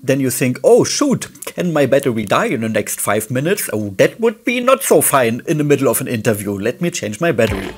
Then you think, oh shoot, can my battery die in the next 5 minutes? Oh, that would be not so fine in the middle of an interview. Let me change my battery.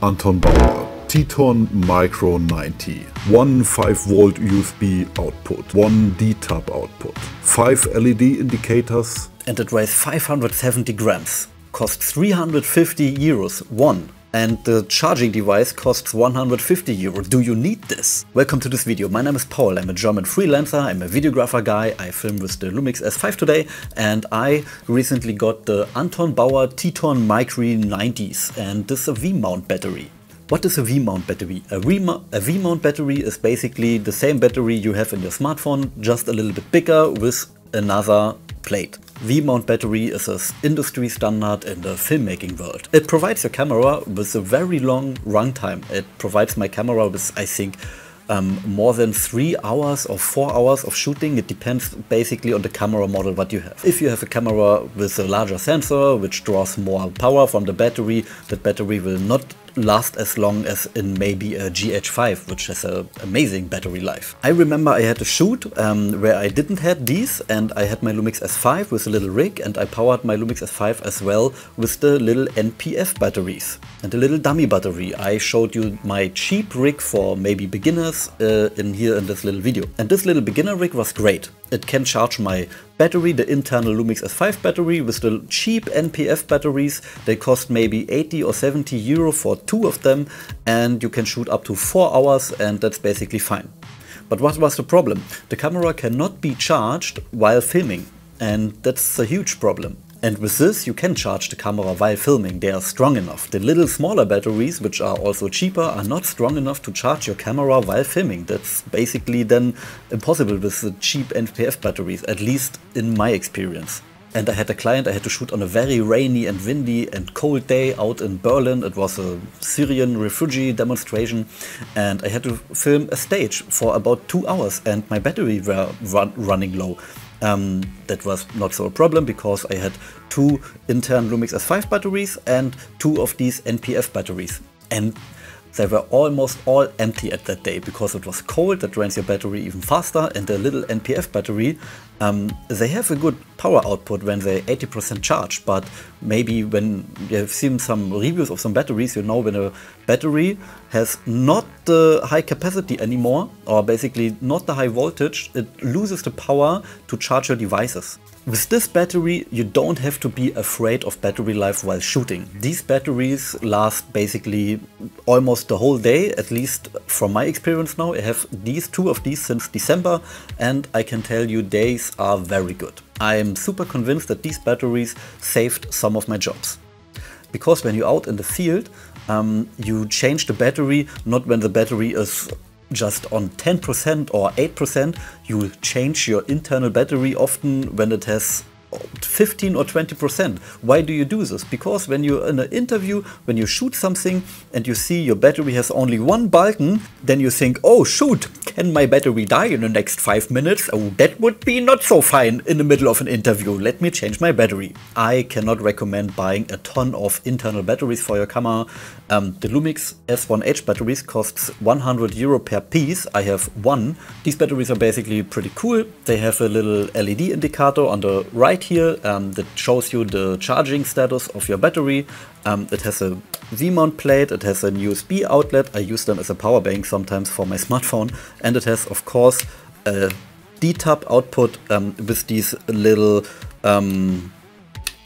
Anton Bauer, Titon Micro 90, 1 5-volt USB output, 1 D-tub output, 5 LED indicators. And it weighs 570 grams, costs 350 euros, one. And the charging device costs 150 euros. Do you need this? Welcome to this video. My name is Paul. I'm a German freelancer. I'm a videographer guy. I film with the Lumix S5 today. And I recently got the Anton Bauer Titon Micro 90s. And this is a V-mount battery. What is a V-mount battery? A V-mount battery is basically the same battery you have in your smartphone, just a little bit bigger with another plate. V-mount battery is an industry standard in the filmmaking world. It provides your camera with a very long runtime. It provides my camera with, I think, more than 3 hours or 4 hours of shooting. It depends basically on the camera model what you have. If you have a camera with a larger sensor which draws more power from the battery, that battery will not last as long as in maybe a GH5, which has an amazing battery life. I remember I had a shoot where I didn't have these, and I had my Lumix S5 with a little rig, and I powered my Lumix S5 as well with the little NPF batteries and the little dummy battery. I showed you my cheap rig for maybe beginners in this little video. And this little beginner rig was great. It can charge my battery, the internal Lumix S5 battery, with the cheap NPF batteries. They cost maybe 80 or 70 euro for 2 of them, and you can shoot up to 4 hours, and that's basically fine. But what was the problem? The camera cannot be charged while filming, and that's a huge problem. And with this you can charge the camera while filming. They are strong enough. The little smaller batteries, which are also cheaper, are not strong enough to charge your camera while filming. That's basically then impossible with the cheap NPF batteries, at least in my experience. And I had a client I had to shoot on a very rainy and windy and cold day out in Berlin. It was a Syrian refugee demonstration, and I had to film a stage for about 2 hours, and my battery were running low. That was not so a problem because I had 2 internal Lumix S5 batteries and 2 of these NPF batteries. And they were almost all empty at that day because it was cold. That drains your battery even faster. And the little NPF battery, they have a good power output when they're 80% charged. But maybe when you have seen some reviews of some batteries, you know when a battery has not the high capacity anymore, or basically not the high voltage, it loses the power to charge your devices. With this battery, you don't have to be afraid of battery life while shooting. These batteries last basically almost the whole day, at least from my experience now. I have 2 of these since December, and I can tell you days are very good. I'm super convinced that these batteries saved some of my jobs. Because when you're out in the field, you change the battery not when the battery is just on 10% or 8%, you change your internal battery often when it has 15 or 20%. Why do you do this? Because when you're in an interview, when you shoot something and you see your battery has only 1 Balken, then you think, oh shoot, can my battery die in the next 5 minutes? Oh, that would be not so fine in the middle of an interview. Let me change my battery. I cannot recommend buying a ton of internal batteries for your camera. The Lumix S5iix batteries costs 100 euro per piece. I have 1. These batteries are basically pretty cool. They have a little LED indicator on the right here that shows you the charging status of your battery. It has a V-mount plate, it has a USB outlet. I use them as a power bank sometimes for my smartphone, and it has of course a D-tub output with these little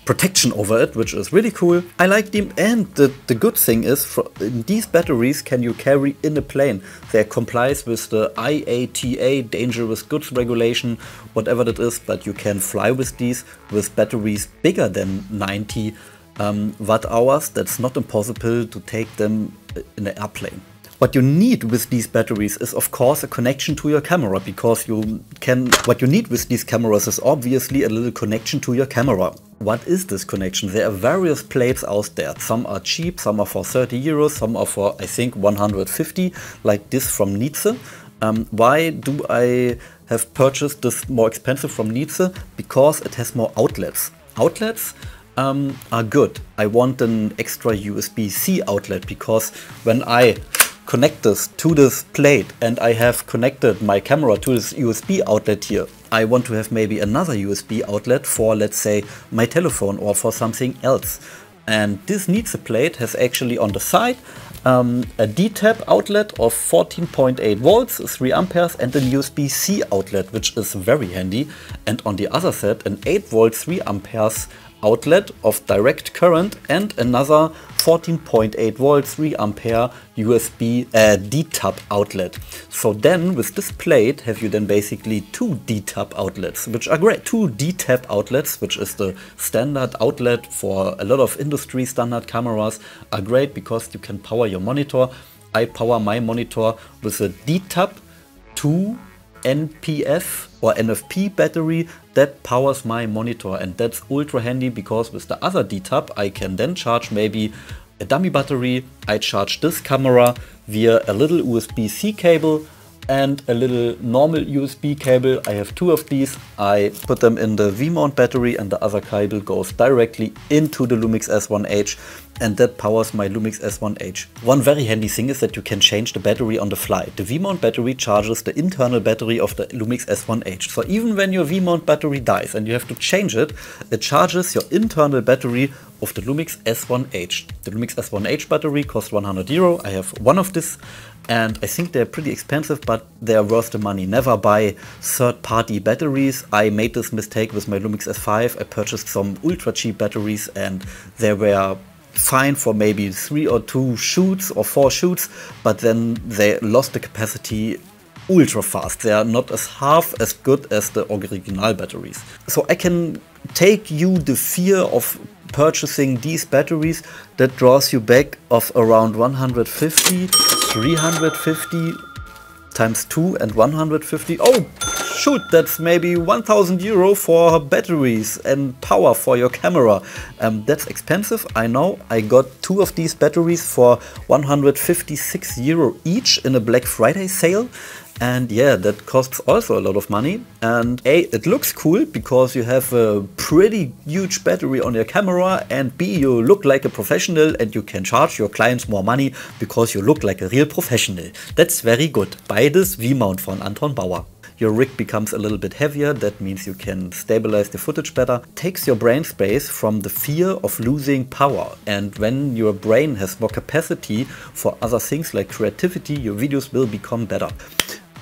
protection over it, which is really cool. I like them, and the good thing is these batteries can you carry in a plane. They complies with the IATA dangerous goods regulation, whatever that is, but you can fly with these with batteries bigger than 90 watt hours. That's not impossible to take them in an airplane. What you need with these batteries is of course a connection to your camera, because what you need with these cameras is obviously a little connection to your camera. What is this connection? There are various plates out there. Some are cheap, some are for 30 euros, some are for I think 150, like this from Nietzsche. Why do I have purchased this more expensive from Nietzsche? Because it has more outlets. Outlets are good. I want an extra USB-C outlet, because when I connect this to this plate and I have connected my camera to this USB outlet here, I want to have maybe another USB outlet for, let's say, my telephone or for something else. And this needs a plate has actually on the side a D-tap outlet of 14.8 volts, 3 amperes and a USB-C outlet, which is very handy. And on the other side, an 8 volt 3 amperes outlet of direct current and another 14.8 volt 3 ampere USB D-tap outlet. So then with this plate have you then basically two D-tap outlets, which are great. Two D-tap outlets, which is the standard outlet for a lot of industry standard cameras, are great because you can power your monitor. I power my monitor with a D-tap 2 NPF or NFP battery that powers my monitor, and that's ultra handy because with the other D-tap I can then charge maybe a dummy battery. I charge this camera via a little USB-C cable and a little normal USB cable. I have two of these. I put them in the V-mount battery and the other cable goes directly into the Lumix S5iix, and that powers my Lumix S5iix. One very handy thing is that you can change the battery on the fly. The V-mount battery charges the internal battery of the Lumix S5iix. So even when your V-mount battery dies and you have to change it, it charges your internal battery of the Lumix S5iix. The Lumix S5iix battery costs 100 euro. I have one of this and I think they're pretty expensive, but they're worth the money. Never buy third-party batteries. I made this mistake with my Lumix S5. I purchased some ultra cheap batteries and they were fine for maybe 3 or 2 shoots or 4 shoots, but then they lost the capacity ultra fast. They are not half as good as the original batteries. So I can take you the fear of purchasing these batteries that draws you back of around 150, 350 times 2 and 150. Oh shoot, that's maybe 1000 euro for batteries and power for your camera. That's expensive, I know. I got 2 of these batteries for 156 euro each in a Black Friday sale. And yeah, that costs also a lot of money. And A, it looks cool because you have a pretty huge battery on your camera, and B, you look like a professional and you can charge your clients more money because you look like a real professional. That's very good. Buy this V-mount from Anton Bauer. Your rig becomes a little bit heavier, that means you can stabilize the footage better. Takes your brain space from the fear of losing power. And when your brain has more capacity for other things like creativity, your videos will become better.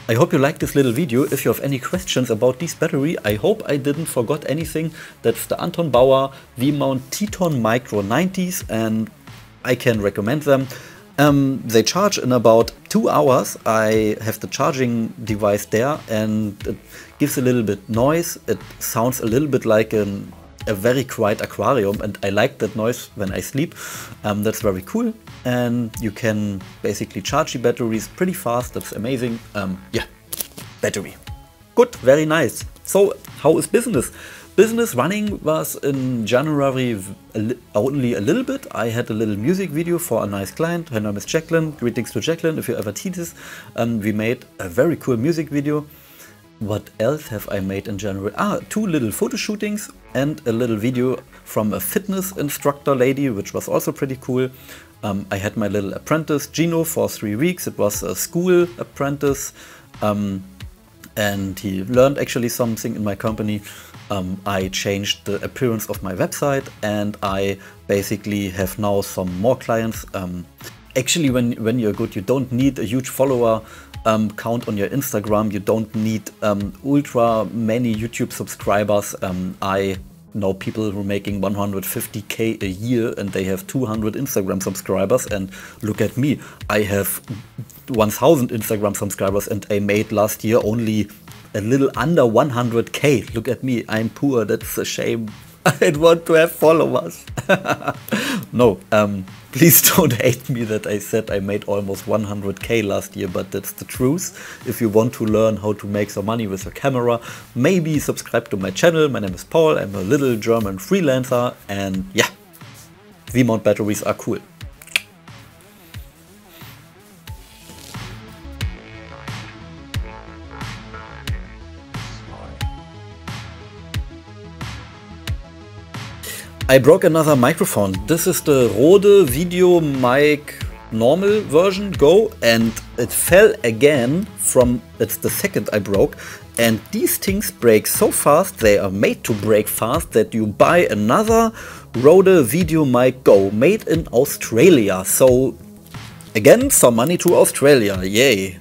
I hope you liked this little video. If you have any questions about this battery, I hope I didn't forget anything. That's the Anton Bauer V-mount Titon Micro 90s and I can recommend them. They charge in about 2 hours. I have the charging device there and it gives a little bit noise. It sounds a little bit like a very quiet aquarium and I like that noise when I sleep. That's very cool, and you can basically charge the batteries pretty fast. That's amazing. Yeah, battery. Good, very nice. So how is business? Business running was in January only a little bit. I had a little music video for a nice client. Her name is Jacqueline. Greetings to Jacqueline if you ever see this. We made a very cool music video. What else have I made in January? 2 little photo shootings and a little video from a fitness instructor lady, which was also pretty cool. I had my little apprentice Gino for 3 weeks. It was a school apprentice and he learned actually something in my company. I changed the appearance of my website and I basically have now some more clients. Actually, when you're good, you don't need a huge follower count on your Instagram. You don't need ultra many YouTube subscribers. I know people who are making 150k a year and they have 200 Instagram subscribers, and look at me. I have 1000 Instagram subscribers and I made last year only a little under 100k. Look at me, I'm poor, that's a shame. I want to have followers. No, please don't hate me that I said I made almost 100k last year, but that's the truth. If you want to learn how to make some money with your camera, maybe subscribe to my channel. My name is Paul, I'm a little German freelancer, and yeah, V-mount batteries are cool. I broke another microphone. This is the Rode Video Mic normal version Go, and it fell again from, that's the second I broke. And these things break so fast, they are made to break fast, that you buy another Rode VideoMic Go made in Australia. So again, some money to Australia, yay.